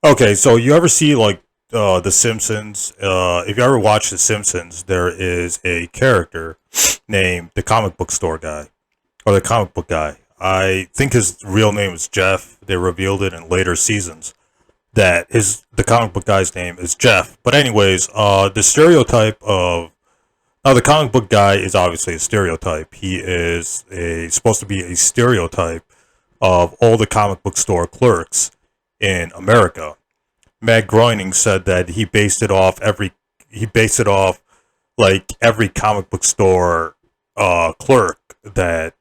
Okay, so you ever see like The Simpsons? If you ever watch The Simpsons, there is a character named the comic book store guy or the comic book guy. I think his real name is Jeff. They revealed it in later seasons that his the comic book guy's name is Jeff. But anyways, the stereotype of now the comic book guy is obviously a stereotype. He is a supposed to be a stereotype of all the comic book store clerks in America. Matt Groening said that he based it off like every comic book store clerk that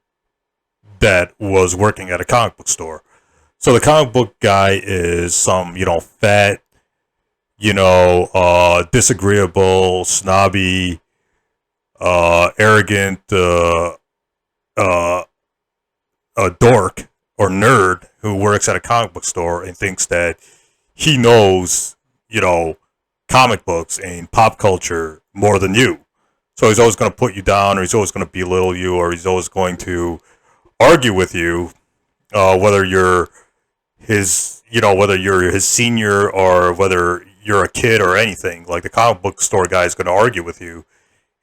was working at a comic book store. So the comic book guy is some fat, disagreeable, snobby, arrogant, uh, a dork or nerd who works at a comic book store and thinks that he knows, comic books and pop culture more than you. So he's always going to put you down, or he's always going to belittle you, or he's always going to argue with you, whether you're whether you're his senior or whether you're a kid or anything. Like the comic book store guy is going to argue with you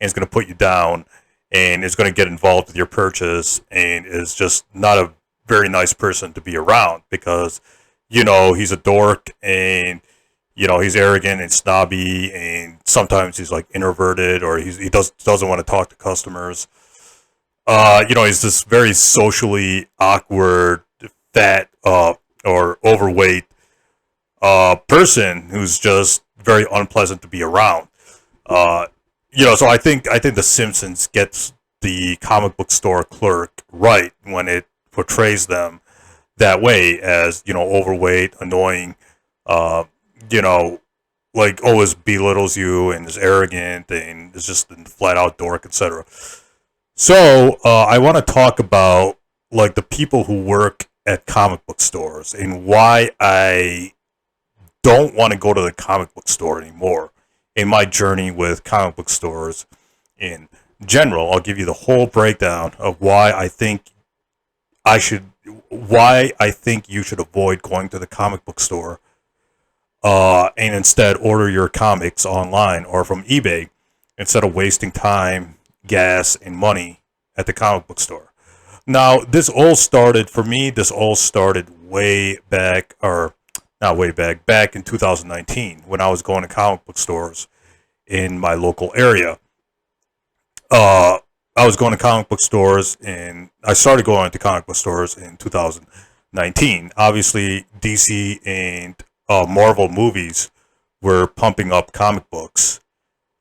and is going to put you down and is going to get involved with your purchase and is just not a very nice person to be around because he's a dork and he's arrogant and snobby and sometimes he's like introverted or doesn't want to talk to customers. He's this very socially awkward, fat, or overweight person who's just very unpleasant to be around. So I think The Simpsons gets the comic book store clerk right when it portrays them that way as overweight, annoying, uh, you know, like always belittles you and is arrogant and is just a flat out dork, etc. So I want to talk about like the people who work at comic book stores and why I don't want to go to the comic book store anymore in my journey with comic book stores in general. I'll give you the whole breakdown of I should why I think you should avoid going to the comic book store and instead order your comics online or from eBay instead of wasting time, gas, and money at the comic book store. Now, this all started way back, or not way back, back in 2019 when I was going to comic book stores in my local area. Uh, I was going to comic book stores and I started going to comic book stores in 2019. Obviously, DC and Marvel movies were pumping up comic books,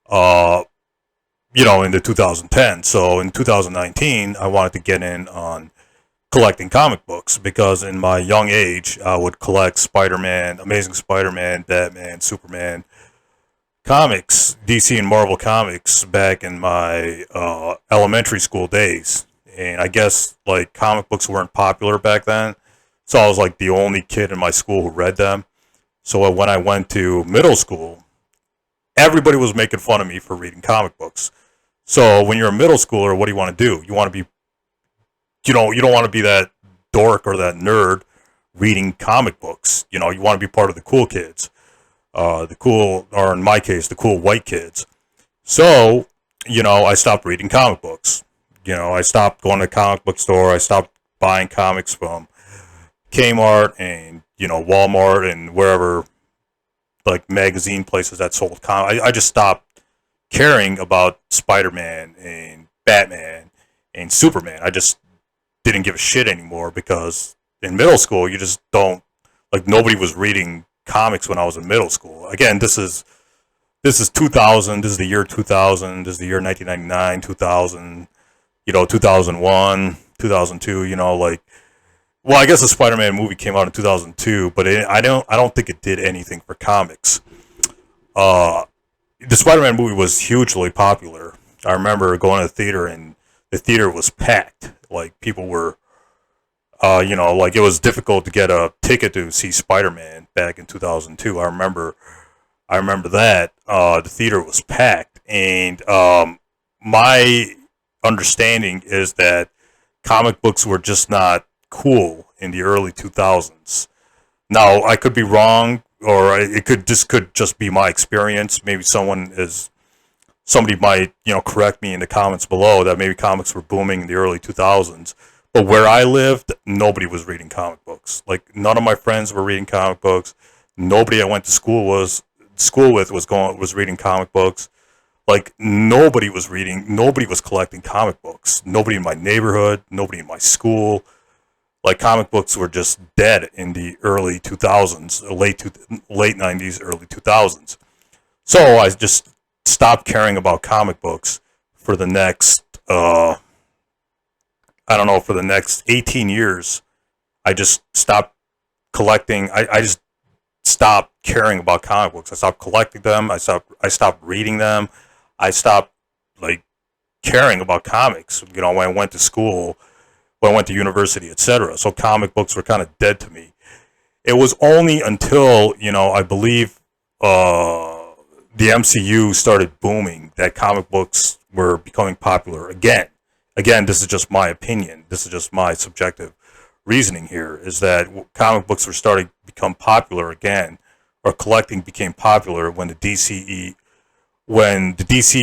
uh, in the 2010. So in 2019, I wanted to get in on collecting comic books because in my young age, I would collect Spider-Man, Amazing Spider-Man, Batman, Superman comics, DC and Marvel comics back in my elementary school days. And I guess like comic books weren't popular back then. So I was like the only kid in my school who read them. So when I went to middle school, everybody was making fun of me for reading comic books. So when you're a middle schooler, what do you want to do? You want to be, you don't want to be that dork or that nerd reading comic books. You want to be part of the cool kids, the cool, or in my case, the cool white kids. So, I stopped reading comic books. I stopped going to the comic book store. I stopped buying comics from Kmart and, Walmart and wherever, like magazine places that sold comics. I just stopped caring about Spider-Man and Batman and Superman. I just didn't give a shit anymore because in middle school, you just don't, like, nobody was reading comics when I was in middle school. Again, this is 2000. This is the year 2000. This is the year 1999, 2000. 2001, 2002. Like, well, I guess the Spider-Man movie came out in 2002, but I don't think it did anything for comics. Uh, the Spider-Man movie was hugely popular. I remember going to the theater and the theater was packed. Like people were, like it was difficult to get a ticket to see Spider-Man back in 2002. I remember that the theater was packed, and my understanding is that comic books were just not cool in the early 2000s. Now, I could be wrong. or it could just be my experience. Maybe somebody might, correct me in the comments below that maybe comics were booming in the early 2000s. But where I lived, nobody was reading comic books. Like, none of my friends were reading comic books. Nobody I went to school with was reading comic books. Like, nobody was collecting comic books. Nobody in my neighborhood, nobody in my school. Like, comic books were just dead in the early 2000s, late 90s, early 2000s. So I just stopped caring about comic books for the next, for the next 18 years. I just stopped collecting. I just stopped caring about comic books. I stopped collecting them. I stopped reading them. I stopped, like, caring about comics, when I went to school, when I went to university, etc. So comic books were kind of dead to me. It was only until, I believe, the MCU started booming that comic books were becoming popular again. Again, this is just my opinion. This is just my subjective reasoning here, is that comic books were starting to become popular again, or collecting became popular when the DC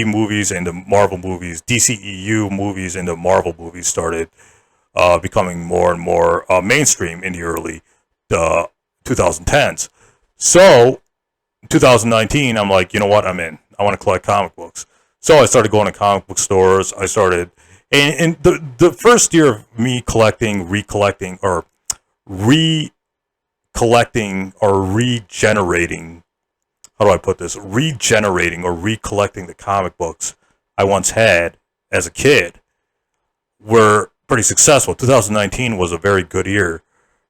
movies and the Marvel movies, DCEU movies and the Marvel movies started becoming more and more mainstream in the early 2010s. So, 2019, I'm like, you know what, I'm in. I want to collect comic books. So I started going to comic book stores. And the first year of me regenerating, how do I put this? Regenerating or recollecting the comic books I once had as a kid were pretty successful. 2019 was a very good year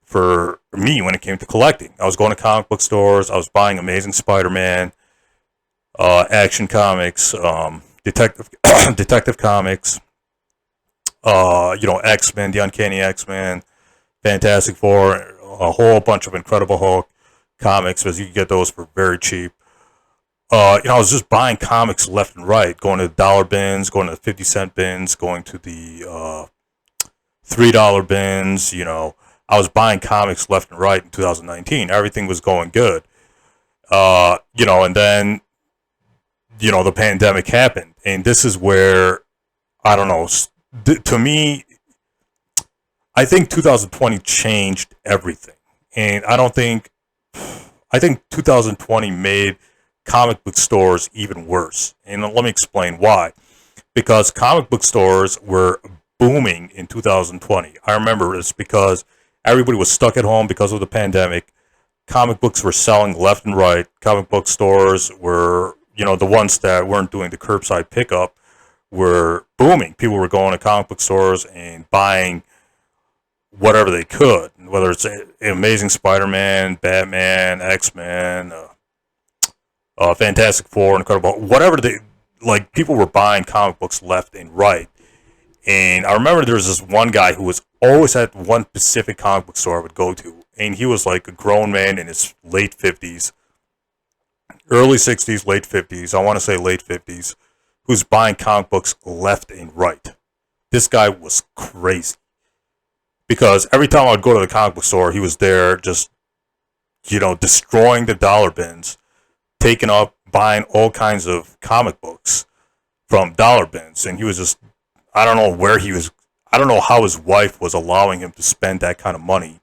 for me when it came to collecting. I was going to comic book stores. I was buying Amazing Spider-Man, Action Comics, Detective Comics, X-Men, the Uncanny X-Men, Fantastic Four, a whole bunch of Incredible Hulk comics, because you can get those for very cheap. I was just buying comics left and right, going to the dollar bins, going to the 50-cent bins, going to the $3 bins. I was buying comics left and right in 2019. Everything was going good. And then, the pandemic happened. And this is where, I don't know, to me, I think 2020 changed everything. And I think 2020 made comic book stores even worse. And let me explain why. Because comic book stores were booming in 2020. I remember this because everybody was stuck at home because of the pandemic. Comic books were selling left and right. Comic book stores were, the ones that weren't doing the curbside pickup were booming. People were going to comic book stores and buying whatever they could, whether it's Amazing Spider-Man, Batman, X-Men, Fantastic Four, Incredible, whatever people were buying comic books left and right. And I remember there was this one guy who was always at one specific comic book store I would go to. And he was like a grown man in his late 50s, early 60s, late 50s, I want to say late 50s, who's buying comic books left and right. This guy was crazy. Because every time I would go to the comic book store, he was there just, destroying the dollar bins, taking up, buying all kinds of comic books from dollar bins. And he was just, I don't know how his wife was allowing him to spend that kind of money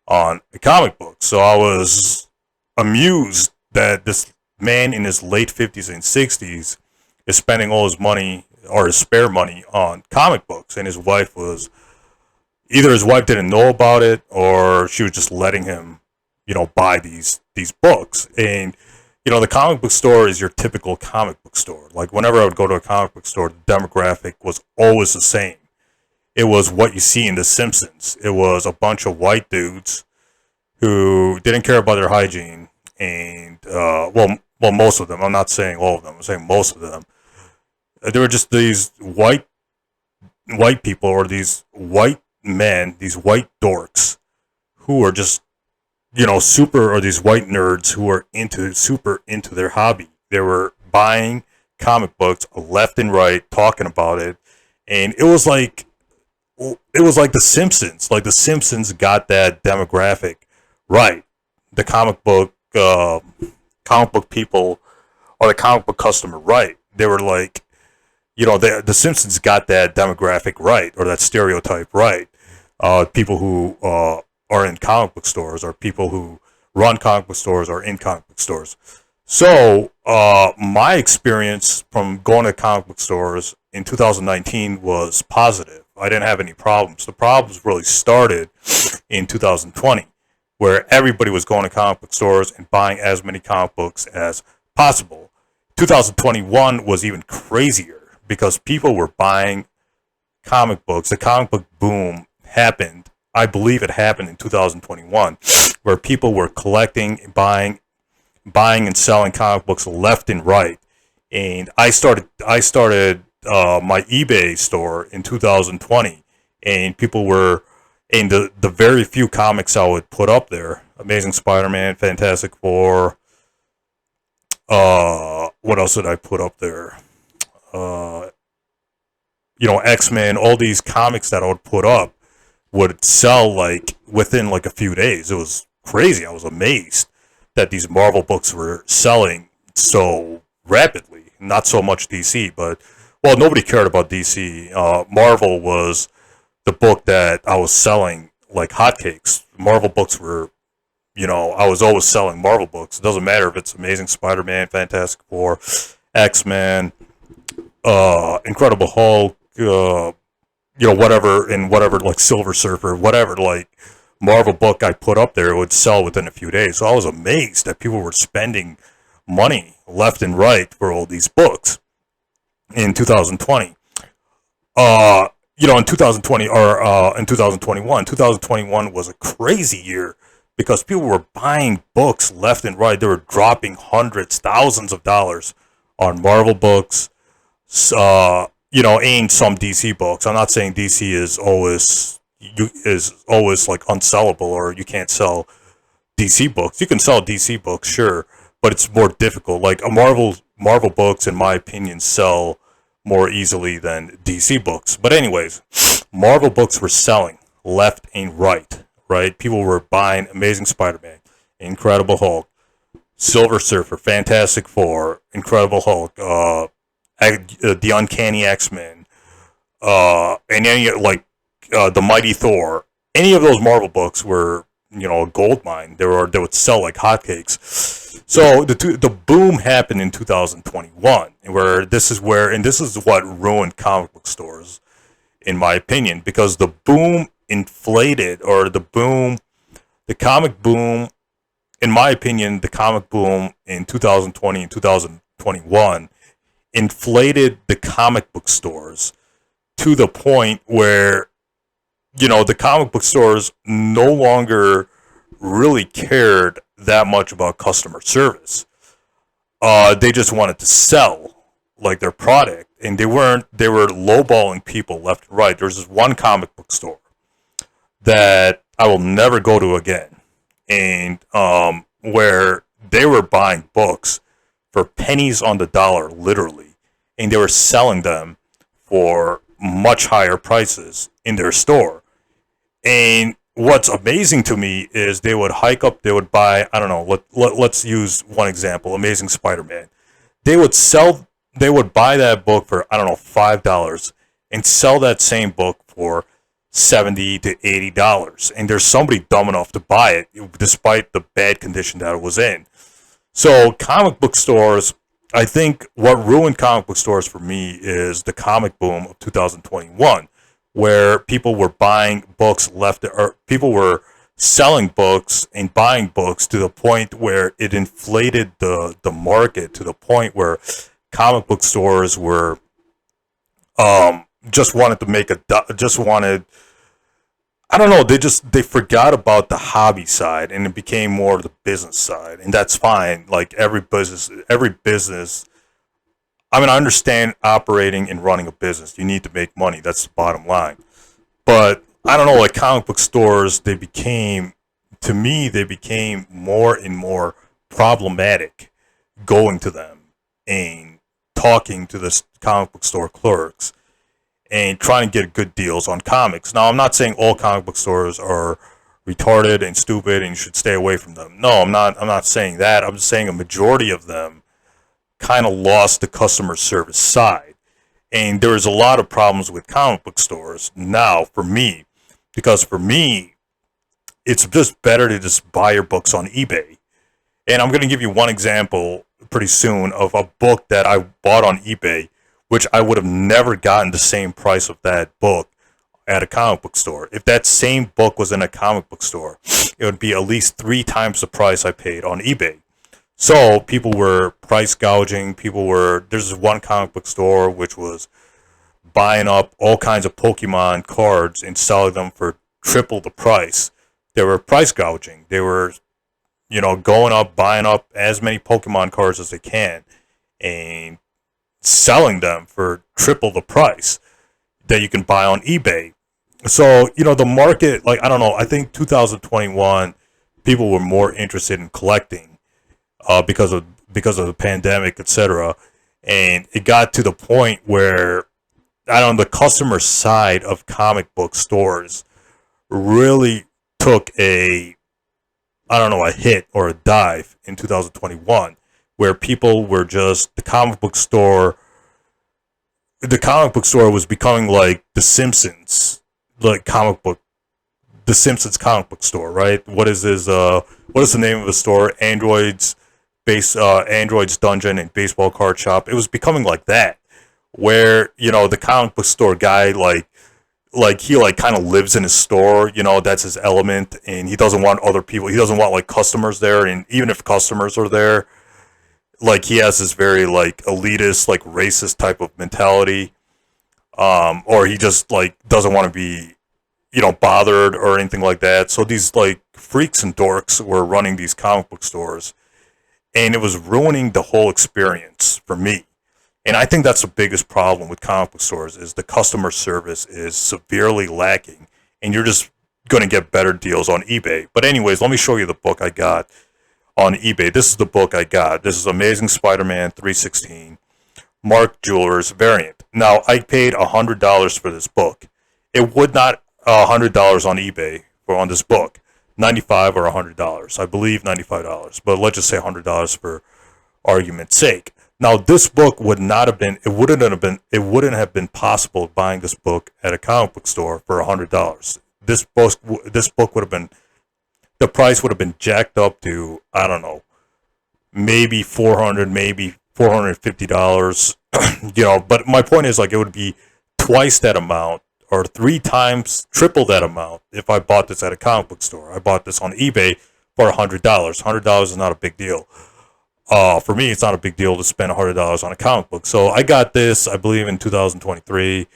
on a comic book. So I was amused that this man in his late 50s and 60s is spending all his money, or his spare money, on comic books. And his wife didn't know about it, or she was just letting him, buy these books. And, the comic book store is your typical comic book store. Like, whenever I would go to a comic book store, the demographic was always the same. It was what you see in The Simpsons. It was a bunch of white dudes who didn't care about their hygiene. And, most of them. I'm not saying all of them. I'm saying most of them. They were just these white people, or these white men, these white dorks, who are just, or these white nerds who are super into their hobby. They were buying comic books left and right, talking about it. And it was like The Simpsons. Like, The Simpsons got that demographic right. The comic book comic book people or the comic book customer right. They were like, the Simpsons got that demographic right, or that stereotype right. People who are in comic book stores, or people who run comic book stores, or in comic book stores. So my experience from going to comic book stores in 2019 was positive. I didn't have any problems. The problems really started in 2020, where everybody was going to comic book stores and buying as many comic books as possible. 2021 was even crazier because people were buying comic books. The comic book boom happened. I believe it happened in 2021, where people were collecting, buying and selling comic books left and right. And I started my eBay store in 2020, and people were, and the very few comics I would put up there: Amazing Spider-Man, Fantastic Four. What else did I put up there? X-Men. All these comics that I would put up would sell like within like a few days. It was crazy. I was amazed that these Marvel books were selling so rapidly. Not so much DC, but well, nobody cared about DC. Marvel was the book that I was selling like hotcakes. Marvel books were, I was always selling Marvel books. It doesn't matter if it's Amazing Spider-Man, Fantastic Four, X-Men, Incredible Hulk, whatever, like Silver Surfer, whatever, like Marvel book I put up there, it would sell within a few days. So I was amazed that people were spending money left and right for all these books in 2020. In 2020 or in 2021 was a crazy year because people were buying books left and right. They were dropping hundreds, thousands of dollars on Marvel books, and some DC books. I'm not saying DC is always like unsellable, or you can't sell DC books. You can sell DC books, sure, but it's more difficult. Like Marvel books, in my opinion, sell more easily than DC books. But anyways, Marvel books were selling left and right. People were buying Amazing Spider-Man, Incredible Hulk, Silver Surfer, Fantastic Four, Incredible Hulk, the Uncanny X-Men, and any the Mighty Thor. Any of those Marvel books were a gold mine. They would sell like hotcakes. So the boom happened in 2021, where this is what ruined comic book stores, in my opinion, because the boom inflated, or the comic boom, in my opinion, the comic boom in 2020 and 2021 inflated the comic book stores to the point where the comic book stores no longer really cared that much about customer service. They just wanted to sell like their product, and they were lowballing people left and right. There's this one comic book store that I will never go to again, and where they were buying books for pennies on the dollar, literally, and they were selling them for much higher prices in their store. And what's amazing to me is they would buy, I don't know, let's use one example, Amazing Spider-Man. They would buy that book for, I don't know, $5 and sell that same book for $70 to $80. And there's somebody dumb enough to buy it despite the bad condition that it was in. So comic book stores, I think what ruined comic book stores for me is the comic boom of 2021, where people were buying books people were selling books and buying books to the point where it inflated the market, to the point where comic book stores were just wanted to make I don't know, they forgot about the hobby side, and it became more of the business side, and that's fine. Like every business, I mean, I understand operating and running a business. You need to make money. That's the bottom line. But I don't know, like comic book stores, they became more and more problematic going to them and talking to the comic book store clerks and trying to get good deals on comics. Now, I'm not saying all comic book stores are retarded and stupid and you should stay away from them. No, I'm not saying that. I'm just saying a majority of them kind of lost the customer service side. And there's a lot of problems with comic book stores now for me, because for me, it's just better to just buy your books on eBay. And I'm going to give you one example pretty soon of a book that I bought on eBay, which I would have never gotten the same price of that book at a comic book store. If that same book was in a comic book store, it would be at least 3 times the price I paid on eBay. So people were price gouging. There's this one comic book store which was buying up all kinds of Pokemon cards and selling them for triple the price. They were price gouging. They were, going up, buying up as many Pokemon cards as they can and selling them for triple the price that you can buy on eBay. So, the market, like, I don't know, I think 2021, people were more interested in collecting because of the pandemic, etc. And it got to the point where, I don't know, the customer side of comic book stores really took a hit or a dive in 2021, where people were just, the comic book store was becoming like The Simpsons, The Simpsons comic book store, right? What is the name of the store? Android's Dungeon and Baseball Card Shop. It was becoming like that, where, the comic book store guy, he kind of lives in his store, that's his element, and he doesn't want other people, he doesn't want like customers there, and even if customers are there, like he has this very like elitist, like racist type of mentality, or he just like doesn't want to be, bothered or anything like that. So these like freaks and dorks were running these comic book stores, and it was ruining the whole experience for me. And I think that's the biggest problem with comic book stores, is the customer service is severely lacking, and you're just going to get better deals on eBay. But anyways, let me show you the book I got on eBay. This is the book I got. This is Amazing Spider-Man 316, Mark Jewelers variant. Now, I paid $100 for this book. It would not $100 on eBay on this book. $95 or $100. I believe $95, but let's just say $100 for argument's sake. Now, this book would not have been, it wouldn't have been possible buying this book at a comic book store for $100. This book would have been, the price would have been jacked up to, I don't know, maybe $400, maybe $450, but my point is, like, it would be twice that amount or 3 times, triple that amount if I bought this at a comic book store. I bought this on eBay for $100. $100 is not a big deal. For me, it's not a big deal to spend $100 on a comic book. So I got this, I believe, in 2023.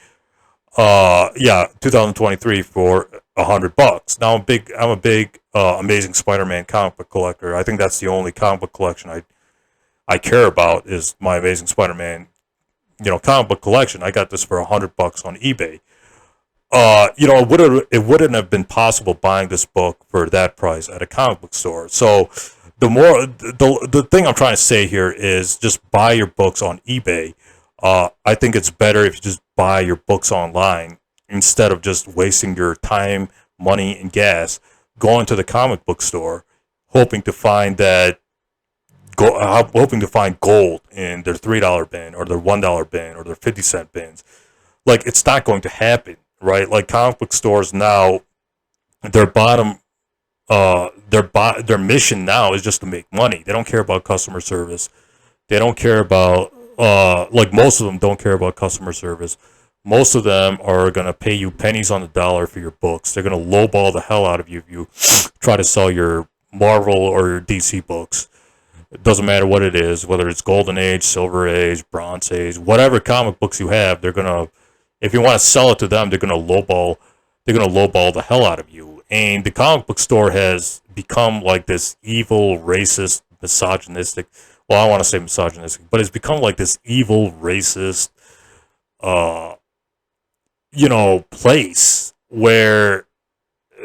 2023 for $100. Now I'm a big Amazing Spider-Man comic book collector. I think that's the only comic book collection I care about, is my Amazing Spider-Man, comic book collection. I got this for $100 on eBay. It wouldn't have been possible buying this book for that price at a comic book store. So the thing I'm trying to say here is, just buy your books on eBay. I think it's better if you just buy your books online instead of just wasting your time, money, and gas going to the comic book store, hoping to find gold in their $3 bin or their $1 bin or their 50-cent bins. Like, it's not going to happen, right? Like, comic book stores now, their mission now is just to make money. They don't care about customer service. They don't care about, most of them don't care about customer service. Most of them are going to pay you pennies on the dollar for your books. They're going to lowball the hell out of you if you try to sell your Marvel or your DC books. It doesn't matter what it is, whether it's Golden Age, Silver Age, Bronze Age, whatever comic books you have, they're going to, if you want to sell it to them, they're going to lowball the hell out of you. And the comic book store has become like this evil, racist, misogynistic, well, I don't want to say misogynistic, but it's become like this evil, racist, place where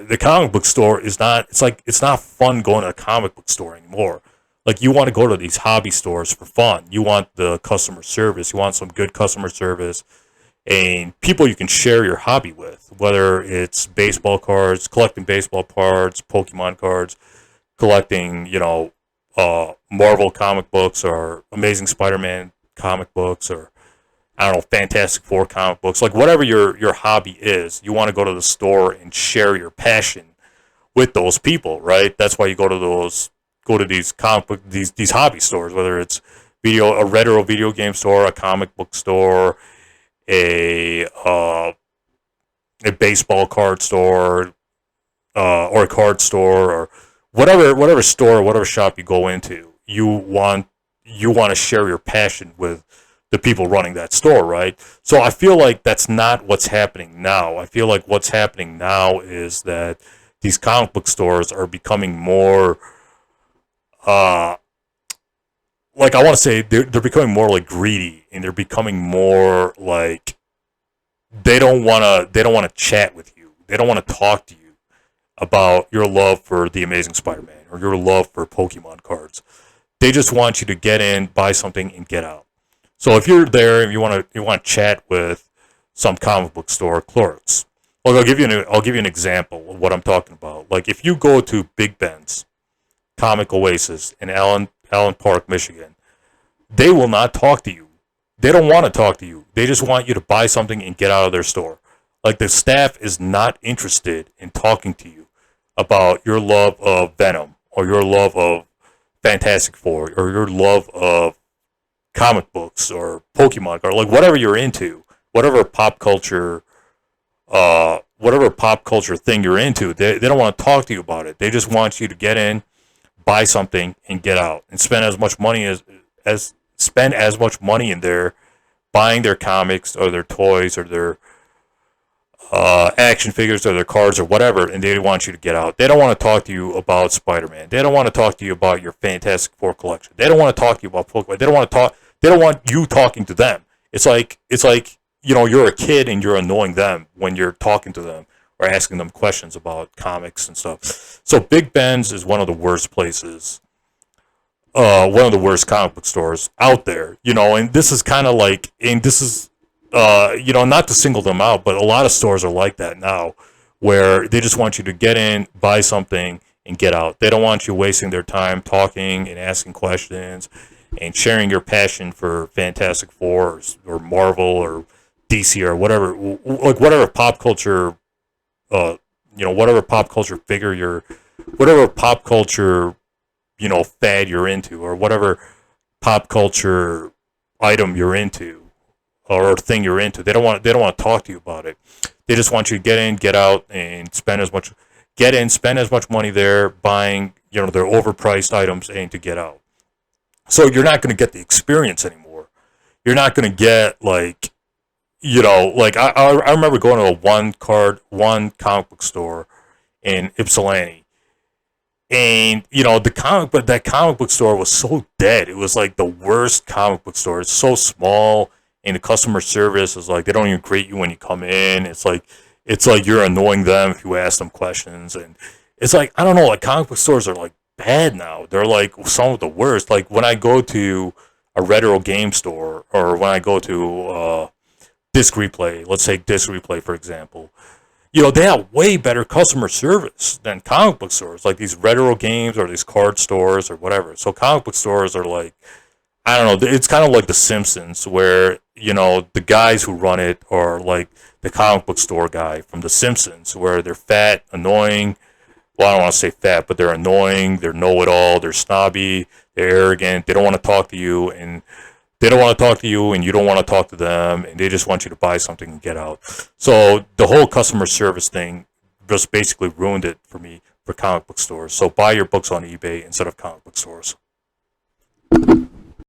the comic book store is not, it's not fun going to a comic book store anymore. Like, you want to go to these hobby stores for fun. You want the customer service. You want some good customer service. and people you can share your hobby with, whether it's baseball cards, collecting baseball cards, Pokemon cards, collecting, Marvel comic books or Amazing Spider-Man comic books, or I don't know, Fantastic Four comic books, like whatever your hobby is, you want to go to the store and share your passion with those people, right? That's why you go to these comic book, these hobby stores, whether it's a retro video game store, a comic book store, a baseball card store, or a card store, or whatever store, whatever shop you go into, you want to share your passion with the people running that store, right? So I feel like that's not what's happening now. I feel like what's happening now is that these comic book stores are becoming more, uh, like I want to say they're becoming more like greedy, and they're becoming more like they don't want to chat with you. They don't want to talk to you about your love for the Amazing Spider-Man or your love for Pokemon cards. They just want you to get in, buy something, and get out. So if you're there and you want to chat with some comic book store clerks, like I'll give you an example of what I'm talking about. Like if you go to Big Ben's Comic Oasis in Allen Park, Michigan, they will not talk to you. They don't want to talk to you. They just want you to buy something and get out of their store. Like the staff is not interested in talking to you about your love of Venom or your love of Fantastic Four or your love of comic books or Pokemon or like whatever you're into, whatever pop culture thing you're into. They don't want to talk to you about it. They just want you to get in, buy something, and get out, and spend as much money as spend as much money in there buying their comics or their toys or their action figures or their cards or whatever, and they want you to get out. They don't want to talk to you about Spider-Man. They don't want to talk to you about your Fantastic Four collection. They don't want to talk to you about Pokemon. They don't want to talk. They don't want you talking to them. It's like you're a kid and you're annoying them when you're talking to them or asking them questions about comics and stuff. So Big Ben's is one of the worst places, one of the worst comic book stores out there. And this is kind of like, and this is, not to single them out, but a lot of stores are like that now, where they just want you to get in, buy something, and get out. They don't want you wasting their time talking and asking questions and sharing your passion for Fantastic Four or Marvel or DC or whatever, like whatever pop culture, whatever pop culture figure whatever pop culture, fad you're into, or whatever pop culture item you're into or thing you're into. They don't want to talk to you about it. They just want you to get in, get out, and spend as much money there buying, their overpriced items and to get out. So you're not going to get the experience anymore. You're not going to get like I remember going to one comic book store in Ypsilanti, and that comic book store was so dead. It was like the worst comic book store. It's so small, and the customer service is like they don't even greet you when you come in. It's like you're annoying them if you ask them questions, and it's like I don't know. Like comic book stores are like bad now. They're like some of the worst. Like when I go to a retro game store, or when I go to Disc Replay, let's say Disc Replay for example, they have way better customer service than comic book stores, like these retro games or these card stores or whatever. So comic book stores are like, I don't know, it's kind of like The Simpsons, where, the guys who run it are like the comic book store guy from The Simpsons, where they're fat, annoying. Well, I don't want to say fat, but they're annoying, they're know-it-all, they're snobby, they're arrogant, they don't want to talk to you, and they don't want to talk to you, and you don't want to talk to them, and they just want you to buy something and get out. So the whole customer service thing just basically ruined it for me for comic book stores. So buy your books on eBay instead of comic book stores.